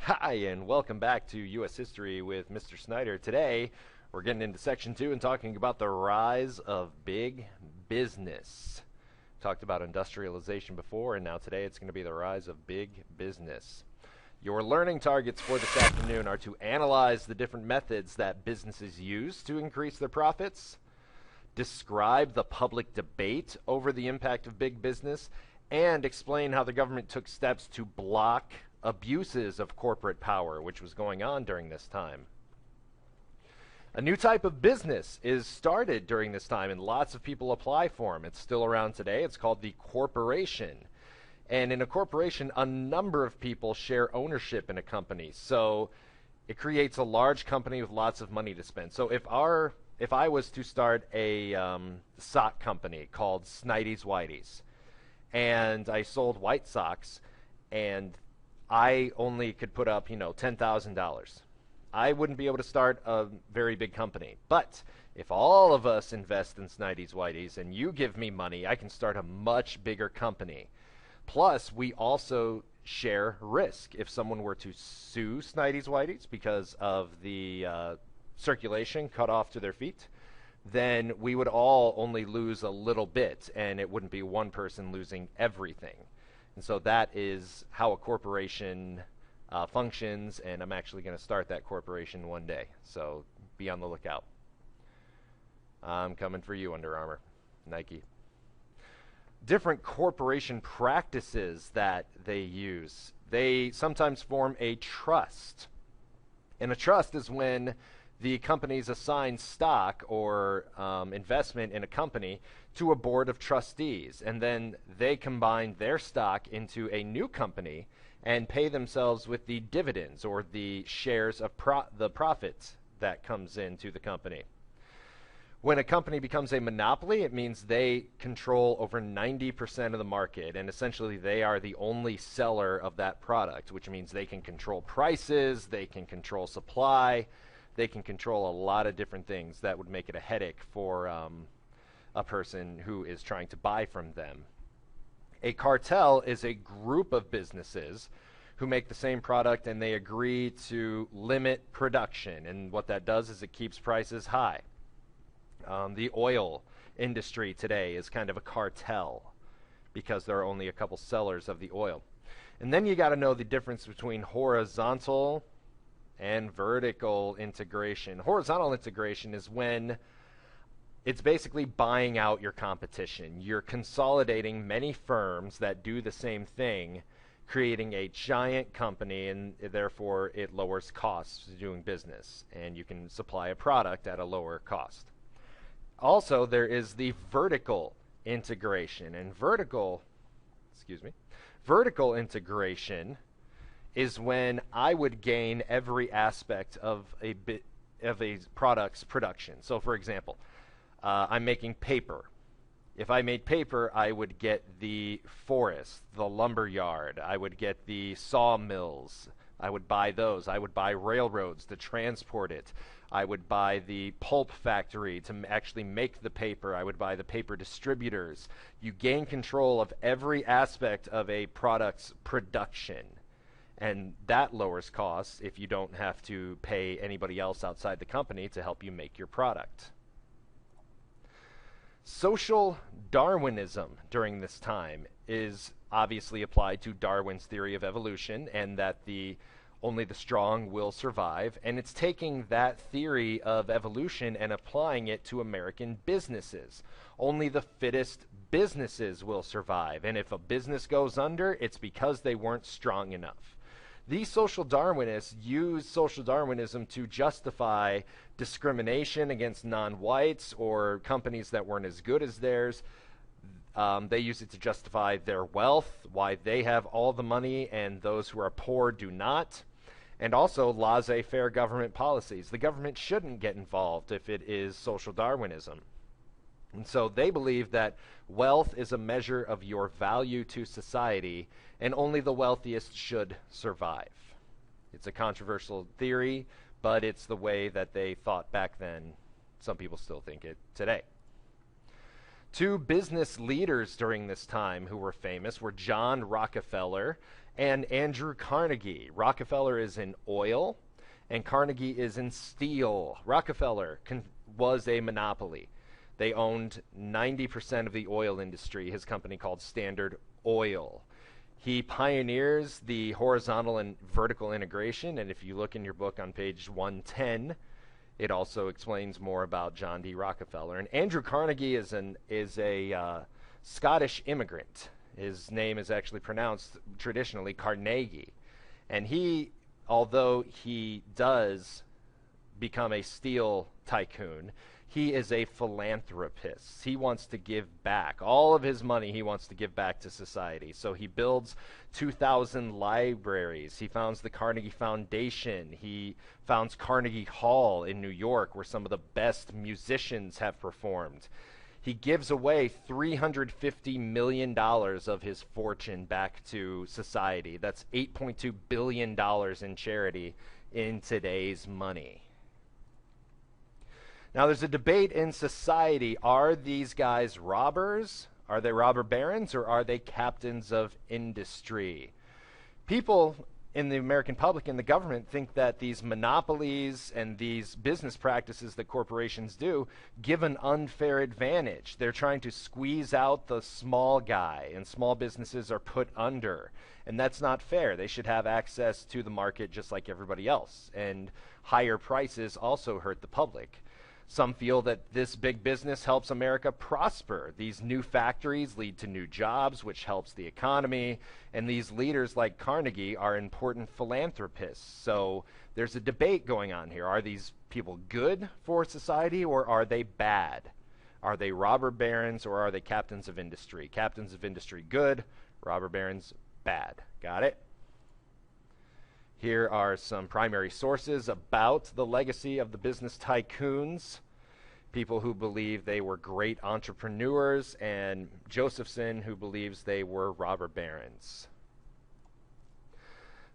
Hi, and welcome back to U.S. History with Mr. Snyder. Today, we're getting into Section 2 and talking about the rise of big business. Talked about industrialization before, and now today it's going to be the rise of big business. Your learning targets for this afternoon are to analyze the different methods that businesses use to increase their profits, describe the public debate over the impact of big business, and explain how the government took steps to block abuses of corporate power, which was going on during this time. A new type of business is started during this time, and lots of people apply for them. It's still around today. It's called the corporation. And in a corporation, a number of people share ownership in a company. So it creates a large company with lots of money to spend. So if I was to start a sock company called Snides Whiteys, and I sold white socks, and I only could put up, $10,000. I wouldn't be able to start a very big company. But if all of us invest in Snides Whiteys and you give me money, I can start a much bigger company. Plus, we also share risk. If someone were to sue Snides Whiteys because of the circulation cut off to their feet, then we would all only lose a little bit, and it wouldn't be one person losing everything. And so that is how a corporation functions, and I'm actually going to start that corporation one day. So be on the lookout. I'm coming for you, Under Armour, Nike. Different corporation practices that they use. They sometimes form a trust. And a trust is when the companies assign stock or investment in a company to a board of trustees, and then they combine their stock into a new company and pay themselves with the dividends or the shares of the profits that comes into the company. When a company becomes a monopoly, it means they control over 90% of the market, and essentially they are the only seller of that product, which means they can control prices, they can control supply, they can control a lot of different things that would make it a headache for a person who is trying to buy from them. A cartel is a group of businesses who make the same product, and they agree to limit production. And what that does is it keeps prices high. The oil industry today is kind of a cartel because there are only a couple sellers of the oil. And then you got to know the difference between horizontal and vertical integration. Horizontal integration is when it's basically buying out your competition. You're consolidating many firms that do the same thing, creating a giant company, and therefore it lowers costs of doing business, and you can supply a product at a lower cost. Also, there is the vertical integration, and vertical integration is when I would gain every aspect of a product's production. So, for example, I'm making paper. If I made paper, I would get the forest, the lumber yard. I would get the sawmills. I would buy those. I would buy railroads to transport it. I would buy the pulp factory to actually make the paper. I would buy the paper distributors. You gain control of every aspect of a product's production. And that lowers costs if you don't have to pay anybody else outside the company to help you make your product. Social Darwinism during this time is obviously applied to Darwin's theory of evolution, and that only the strong will survive. And it's taking that theory of evolution and applying it to American businesses. Only the fittest businesses will survive. And if a business goes under, it's because they weren't strong enough. These social Darwinists use social Darwinism to justify discrimination against non-whites or companies that weren't as good as theirs. They use it to justify their wealth, why they have all the money and those who are poor do not. And also laissez-faire government policies. The government shouldn't get involved if it is social Darwinism. And so they believe that wealth is a measure of your value to society, and only the wealthiest should survive. It's a controversial theory, but it's the way that they thought back then. Some people still think it today. Two business leaders during this time who were famous were John Rockefeller and Andrew Carnegie. Rockefeller is in oil, and Carnegie is in steel. Rockefeller was a monopoly. They owned 90% of the oil industry, his company called Standard Oil. He pioneers the horizontal and vertical integration, and if you look in your book on page 110, it also explains more about John D. Rockefeller. And Andrew Carnegie is a Scottish immigrant. His name is actually pronounced traditionally Carnegie. And he, although he does become a steel tycoon, he is a philanthropist. He wants to give back. All of his money he wants to give back to society. So he builds 2,000 libraries. He founds the Carnegie Foundation. He founds Carnegie Hall in New York, where some of the best musicians have performed. He gives away $350 million of his fortune back to society. That's $8.2 billion in charity in today's money. Now, there's a debate in society. Are these guys robbers? Are they robber barons, or are they captains of industry? People in the American public and the government think that these monopolies and these business practices that corporations do give an unfair advantage. They're trying to squeeze out the small guy, and small businesses are put under. And that's not fair. They should have access to the market just like everybody else. And higher prices also hurt the public. Some feel that this big business helps America prosper. These new factories lead to new jobs, which helps the economy. And these leaders like Carnegie are important philanthropists. So there's a debate going on here. Are these people good for society, or are they bad? Are they robber barons, or are they captains of industry? Captains of industry, good. Robber barons, bad. Got it? Here are some primary sources about the legacy of the business tycoons. People who believe they were great entrepreneurs, and Josephson, who believes they were robber barons.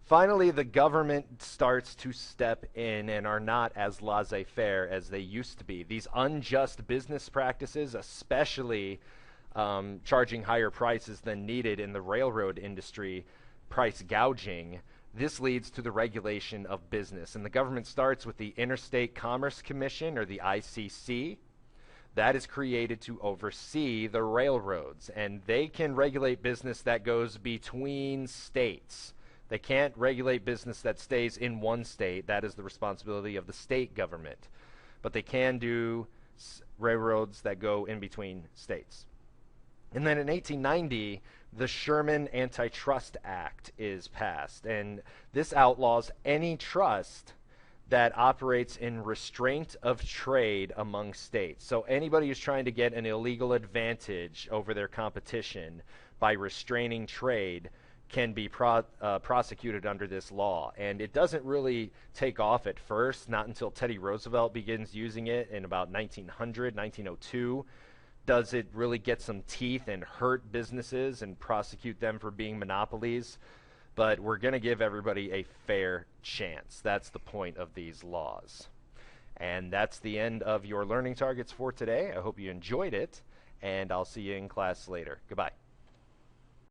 Finally, the government starts to step in and are not as laissez-faire as they used to be. These unjust business practices, especially charging higher prices than needed in the railroad industry, price gouging, this leads to the regulation of business. And the government starts with the Interstate Commerce Commission, or the ICC. That is created to oversee the railroads. And they can regulate business that goes between states. They can't regulate business that stays in one state. That is the responsibility of the state government. But they can do railroads that go in between states. And then in 1890, the Sherman Antitrust Act is passed, and this outlaws any trust that operates in restraint of trade among states. So anybody who's trying to get an illegal advantage over their competition by restraining trade can be prosecuted under this law. And it doesn't really take off at first, not until Teddy Roosevelt begins using it in about 1902. Does it really get some teeth and hurt businesses and prosecute them for being monopolies? But we're going to give everybody a fair chance. That's the point of these laws. And that's the end of your learning targets for today. I hope you enjoyed it, and I'll see you in class later. Goodbye.